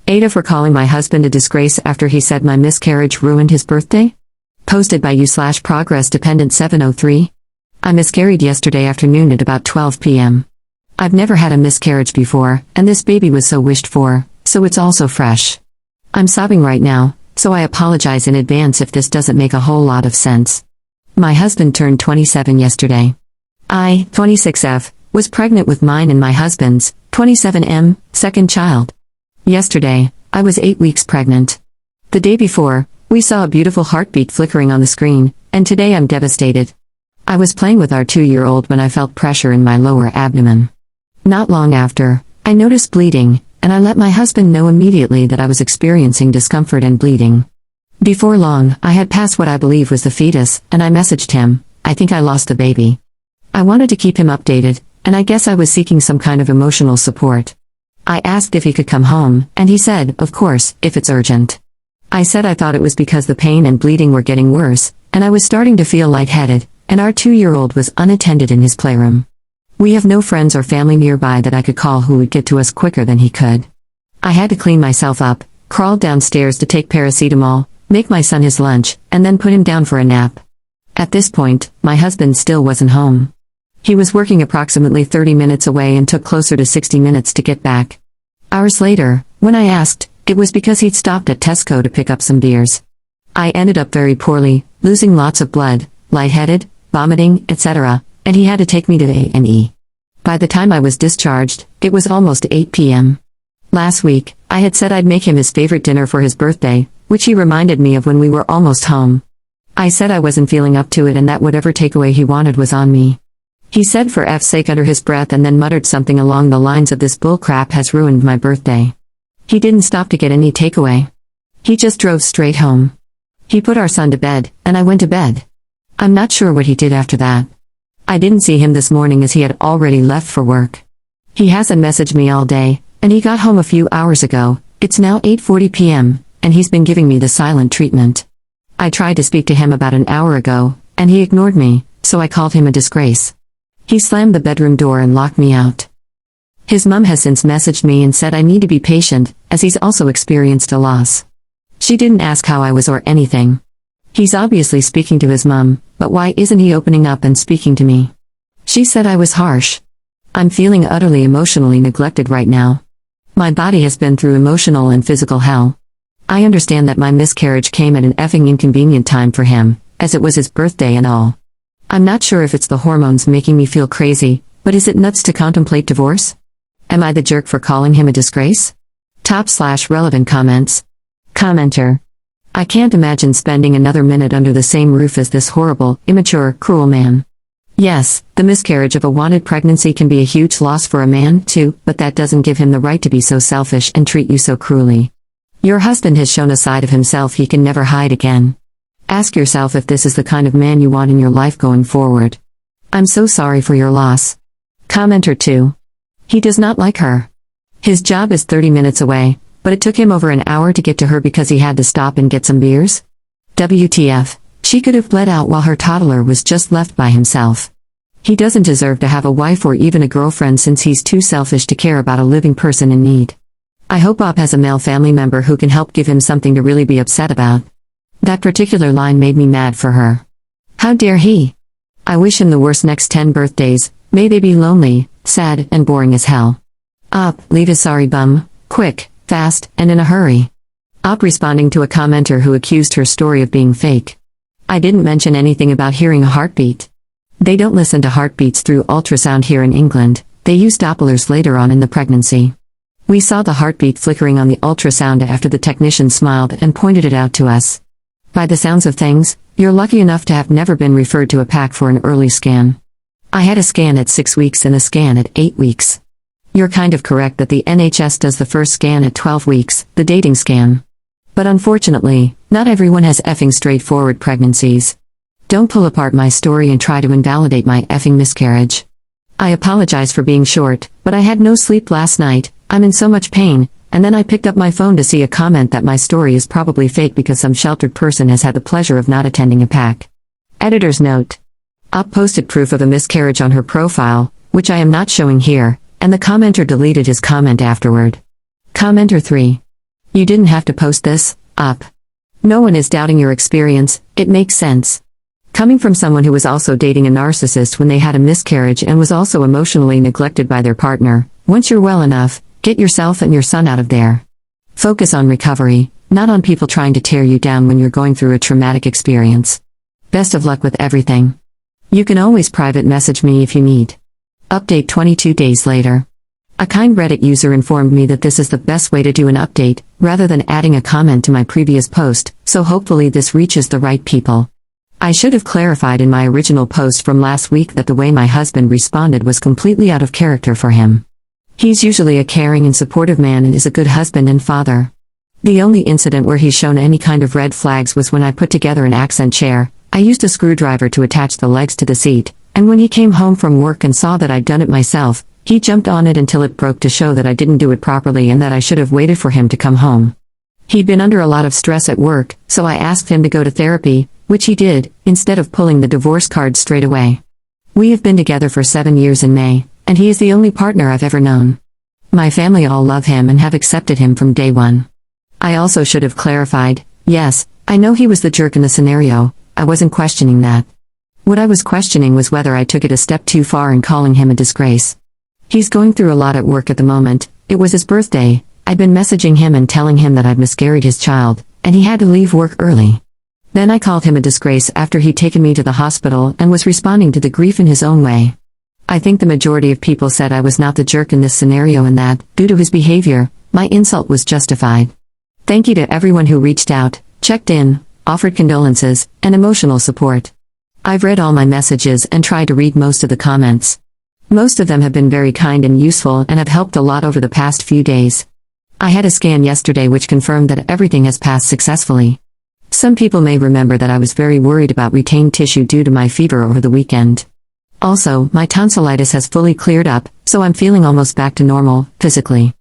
AITAH for calling my husband a disgrace after he said my miscarriage ruined his birthday? Posted by you/progress dependent 703. I miscarried yesterday afternoon at about 12 p.m. I've never had a miscarriage before, and this baby was so wished for, so it's also fresh. I'm sobbing right now, so I apologize in advance if this doesn't make a whole lot of sense. My husband turned 27 yesterday. I, 26F, was pregnant with mine and my husband's, 27M, second child. Yesterday, I was 8 weeks pregnant. The day before, we saw a beautiful heartbeat flickering on the screen, and today I'm devastated. I was playing with our 2-year-old when I felt pressure in my lower abdomen. Not long after, I noticed bleeding, and I let my husband know immediately that I was experiencing discomfort and bleeding. Before long, I had passed what I believe was the fetus, and I messaged him, "I think I lost the baby." I wanted to keep him updated, and I guess I was seeking some kind of emotional support. I asked if he could come home, and he said, "Of course, if it's urgent." I said I thought it was because the pain and bleeding were getting worse, and I was starting to feel lightheaded, and our 2-year-old was unattended in his playroom. We have no friends or family nearby that I could call who would get to us quicker than he could. I had to clean myself up, crawl downstairs to take paracetamol, make my son his lunch, and then put him down for a nap. At this point, my husband still wasn't home. He was working approximately 30 minutes away and took closer to 60 minutes to get back. Hours later, when I asked, it was because he'd stopped at Tesco to pick up some beers. I ended up very poorly, losing lots of blood, lightheaded, vomiting, etc., and he had to take me to A&E. By the time I was discharged, it was almost 8 p.m. Last week, I had said I'd make him his favorite dinner for his birthday, which he reminded me of when we were almost home. I said I wasn't feeling up to it and that whatever takeaway he wanted was on me. He said for F's sake under his breath and then muttered something along the lines of "This bullcrap has ruined my birthday." He didn't stop to get any takeaway. He just drove straight home. He put our son to bed, and I went to bed. I'm not sure what he did after that. I didn't see him this morning as he had already left for work. He hasn't messaged me all day, and he got home a few hours ago. It's now 8:40 p.m., and he's been giving me the silent treatment. I tried to speak to him about an hour ago, and he ignored me, so I called him a disgrace. He slammed the bedroom door and locked me out. His mom has since messaged me and said I need to be patient, as he's also experienced a loss. She didn't ask how I was or anything. He's obviously speaking to his mom, but why isn't he opening up and speaking to me? She said I was harsh. I'm feeling utterly emotionally neglected right now. My body has been through emotional and physical hell. I understand that my miscarriage came at an effing inconvenient time for him, as it was his birthday and all. I'm not sure if it's the hormones making me feel crazy, but is it nuts to contemplate divorce? Am I the jerk for calling him a disgrace? Top/relevant comments. Commenter. I can't imagine spending another minute under the same roof as this horrible, immature, cruel man. Yes, the miscarriage of a wanted pregnancy can be a huge loss for a man, too, but that doesn't give him the right to be so selfish and treat you so cruelly. Your husband has shown a side of himself he can never hide again. Ask yourself if this is the kind of man you want in your life going forward. I'm so sorry for your loss. Commenter 2. He does not like her. His job is 30 minutes away, but it took him over an hour to get to her because he had to stop and get some beers? WTF, she could have bled out while her toddler was just left by himself. He doesn't deserve to have a wife or even a girlfriend since he's too selfish to care about a living person in need. I hope Bob has a male family member who can help give him something to really be upset about. That particular line made me mad for her. How dare he? I wish him the worst next 10 birthdays, may they be lonely, sad, and boring as hell. Op, leave his sorry bum, quick, fast, and in a hurry. Op responding to a commenter who accused her story of being fake. I didn't mention anything about hearing a heartbeat. They don't listen to heartbeats through ultrasound here in England, they use Dopplers later on in the pregnancy. We saw the heartbeat flickering on the ultrasound after the technician smiled and pointed it out to us. By the sounds of things, you're lucky enough to have never been referred to a PAC for an early scan. I had a scan at 6 weeks and a scan at 8 weeks. You're kind of correct that the NHS does the first scan at 12 weeks, the dating scan. But unfortunately, not everyone has effing straightforward pregnancies. Don't pull apart my story and try to invalidate my effing miscarriage. I apologize for being short, but I had no sleep last night, I'm in so much pain, and then I picked up my phone to see a comment that my story is probably fake because some sheltered person has had the pleasure of not attending a PAC. Editor's note. Op posted proof of a miscarriage on her profile, which I am not showing here, and the commenter deleted his comment afterward. Commenter 3. You didn't have to post this up. No one is doubting your experience, it makes sense. Coming from someone who was also dating a narcissist when they had a miscarriage and was also emotionally neglected by their partner, once you're well enough, get yourself and your son out of there. Focus on recovery, not on people trying to tear you down when you're going through a traumatic experience. Best of luck with everything. You can always private message me if you need. Update 22 days later. A kind Reddit user informed me that this is the best way to do an update, rather than adding a comment to my previous post, so hopefully this reaches the right people. I should have clarified in my original post from last week that the way my husband responded was completely out of character for him. He's usually a caring and supportive man and is a good husband and father. The only incident where he's shown any kind of red flags was when I put together an accent chair. I used a screwdriver to attach the legs to the seat, and when he came home from work and saw that I'd done it myself, he jumped on it until it broke to show that I didn't do it properly and that I should have waited for him to come home. He'd been under a lot of stress at work, so I asked him to go to therapy, which he did, instead of pulling the divorce card straight away. We have been together for 7 years in May, and he is the only partner I've ever known. My family all love him and have accepted him from day one. I also should have clarified, yes, I know he was the jerk in the scenario, I wasn't questioning that. What I was questioning was whether I took it a step too far in calling him a disgrace. He's going through a lot at work at the moment. It was his birthday. I'd been messaging him and telling him that I'd miscarried his child, and he had to leave work early. Then I called him a disgrace after he'd taken me to the hospital and was responding to the grief in his own way. I think the majority of people said I was not the jerk in this scenario and that, due to his behavior, my insult was justified. Thank you to everyone who reached out, checked in, offered condolences, and emotional support. I've read all my messages and tried to read most of the comments. Most of them have been very kind and useful and have helped a lot over the past few days. I had a scan yesterday which confirmed that everything has passed successfully. Some people may remember that I was very worried about retained tissue due to my fever over the weekend. Also, my tonsillitis has fully cleared up, so I'm feeling almost back to normal, physically.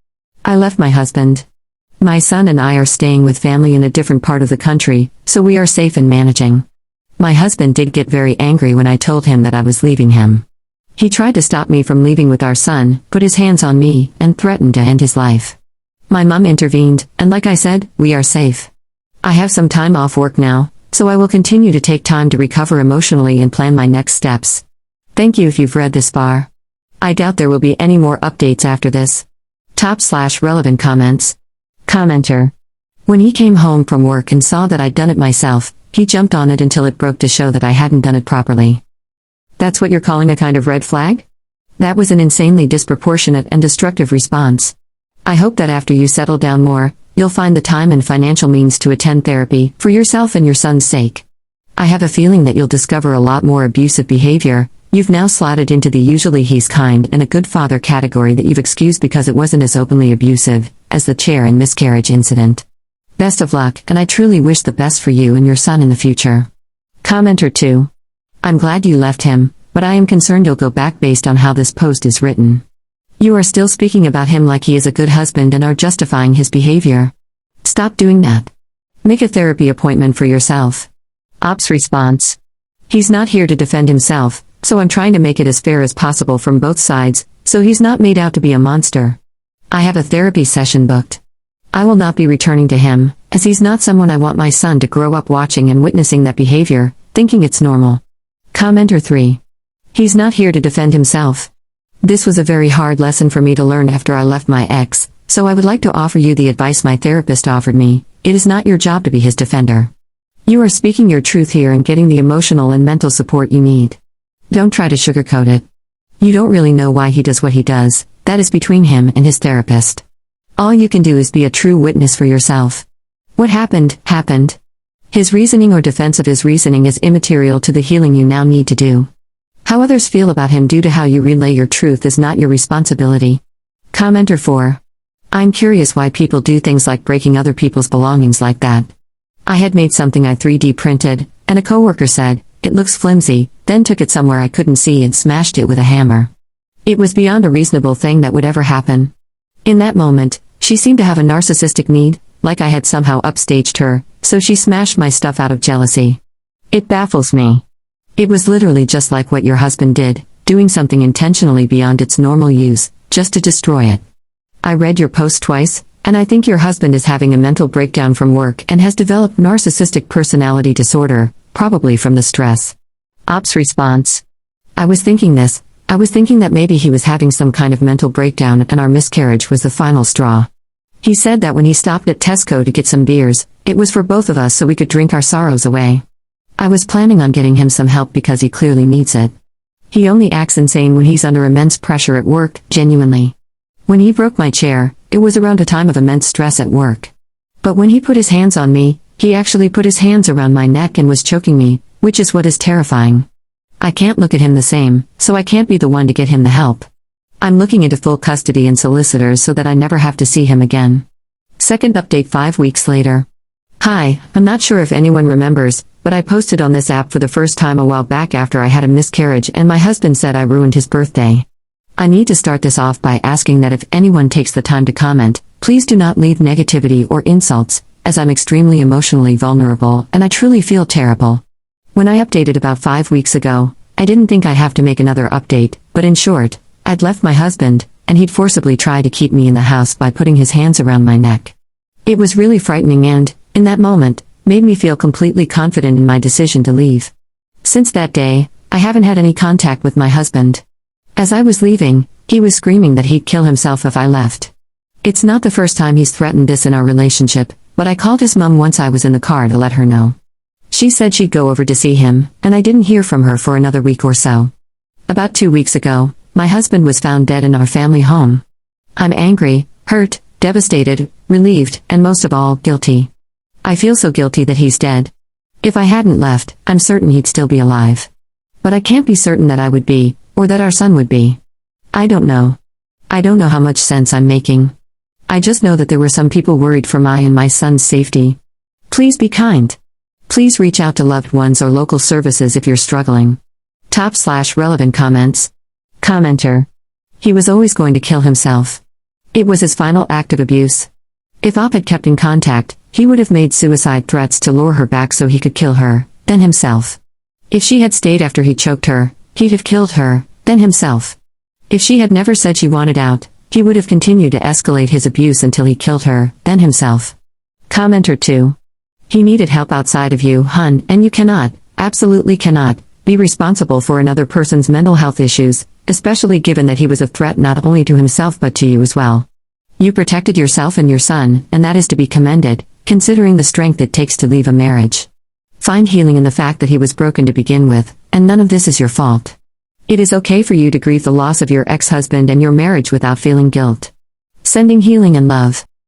I left my husband. My son and I are staying with family in a different part of the country, so we are safe and managing. My husband did get very angry when I told him that I was leaving him. He tried to stop me from leaving with our son, put his hands on me, and threatened to end his life. My mom intervened, and like I said, we are safe. I have some time off work now, so I will continue to take time to recover emotionally and plan my next steps. Thank you if you've read this far. I doubt there will be any more updates after this. Top/relevant comments. Commenter. When he came home from work and saw that I'd done it myself, he jumped on it until it broke to show that I hadn't done it properly. That's what you're calling a kind of red flag? That was an insanely disproportionate and destructive response. I hope that after you settle down more, you'll find the time and financial means to attend therapy, for yourself and your son's sake. I have a feeling that you'll discover a lot more abusive behavior. You've now slotted into the usually he's kind and a good father category that you've excused because it wasn't as openly abusive as the chair and miscarriage incident. Best of luck, and I truly wish the best for you and your son in the future. Commenter 2. I'm glad you left him, but I am concerned you'll go back based on how this post is written. You are still speaking about him like he is a good husband and are justifying his behavior. Stop doing that. Make a therapy appointment for yourself. Ops response. He's not here to defend himself, so I'm trying to make it as fair as possible from both sides, so he's not made out to be a monster. I have a therapy session booked. I will not be returning to him, as he's not someone I want my son to grow up watching and witnessing that behavior, thinking it's normal. Commenter 3. He's not here to defend himself. This was a very hard lesson for me to learn after I left my ex, so I would like to offer you the advice my therapist offered me. It is not your job to be his defender. You are speaking your truth here and getting the emotional and mental support you need. Don't try to sugarcoat it. You don't really know why he does what he does. That is between him and his therapist. All you can do is be a true witness for yourself. What happened, happened. His reasoning or defense of his reasoning is immaterial to the healing you now need to do. How others feel about him due to how you relay your truth is not your responsibility. Commenter 4. I'm curious why people do things like breaking other people's belongings like that. I had made something I 3D printed, and a coworker said, "It looks flimsy," then took it somewhere I couldn't see and smashed it with a hammer. It was beyond a reasonable thing that would ever happen. In that moment, she seemed to have a narcissistic need, like I had somehow upstaged her, so she smashed my stuff out of jealousy. It baffles me. It was literally just like what your husband did, doing something intentionally beyond its normal use, just to destroy it. I read your post twice, And I think your husband is having a mental breakdown from work and has developed narcissistic personality disorder, probably from the stress. Ops response. I was thinking this. I was thinking that maybe he was having some kind of mental breakdown and our miscarriage was the final straw. He said that when he stopped at Tesco to get some beers, it was for both of us so we could drink our sorrows away. I was planning on getting him some help because he clearly needs it. He only acts insane when he's under immense pressure at work, genuinely. When he broke my chair, it was around a time of immense stress at work. But when he put his hands on me, he actually put his hands around my neck and was choking me, which is what is terrifying. I can't look at him the same, so I can't be the one to get him the help. I'm looking into full custody and solicitors so that I never have to see him again. Second update 5 weeks later. Hi, I'm not sure if anyone remembers, but I posted on this app for the first time a while back after I had a miscarriage and my husband said I ruined his birthday. I need to start this off by asking that if anyone takes the time to comment, please do not leave negativity or insults, as I'm extremely emotionally vulnerable and I truly feel terrible. When I updated about 5 weeks ago, I didn't think I'd have to make another update, but in short, I'd left my husband, and he'd forcibly try to keep me in the house by putting his hands around my neck. It was really frightening and, in that moment, made me feel completely confident in my decision to leave. Since that day, I haven't had any contact with my husband. As I was leaving, he was screaming that he'd kill himself if I left. It's not the first time he's threatened this in our relationship, but I called his mom once I was in the car to let her know. She said she'd go over to see him, and I didn't hear from her for another week or so. About 2 weeks ago, my husband was found dead in our family home. I'm angry, hurt, devastated, relieved, and most of all, guilty. I feel so guilty that he's dead. If I hadn't left, I'm certain he'd still be alive. But I can't be certain that I would be, or that our son would be. I don't know. I don't know how much sense I'm making. I just know that there were some people worried for my and my son's safety. Please be kind. Please reach out to loved ones or local services if you're struggling. Top/relevant comments. Commenter. He was always going to kill himself. It was his final act of abuse. If Op had kept in contact, he would have made suicide threats to lure her back so he could kill her, then himself. If she had stayed after he choked her, he'd have killed her, then himself. If she had never said she wanted out, he would have continued to escalate his abuse until he killed her, then himself. Commenter 2. He needed help outside of you, hun, and you cannot, absolutely cannot, be responsible for another person's mental health issues, especially given that he was a threat not only to himself but to you as well. You protected yourself and your son, and that is to be commended, considering the strength it takes to leave a marriage. Find healing in the fact that he was broken to begin with, and none of this is your fault. It is okay for you to grieve the loss of your ex-husband and your marriage without feeling guilt. Sending healing and love.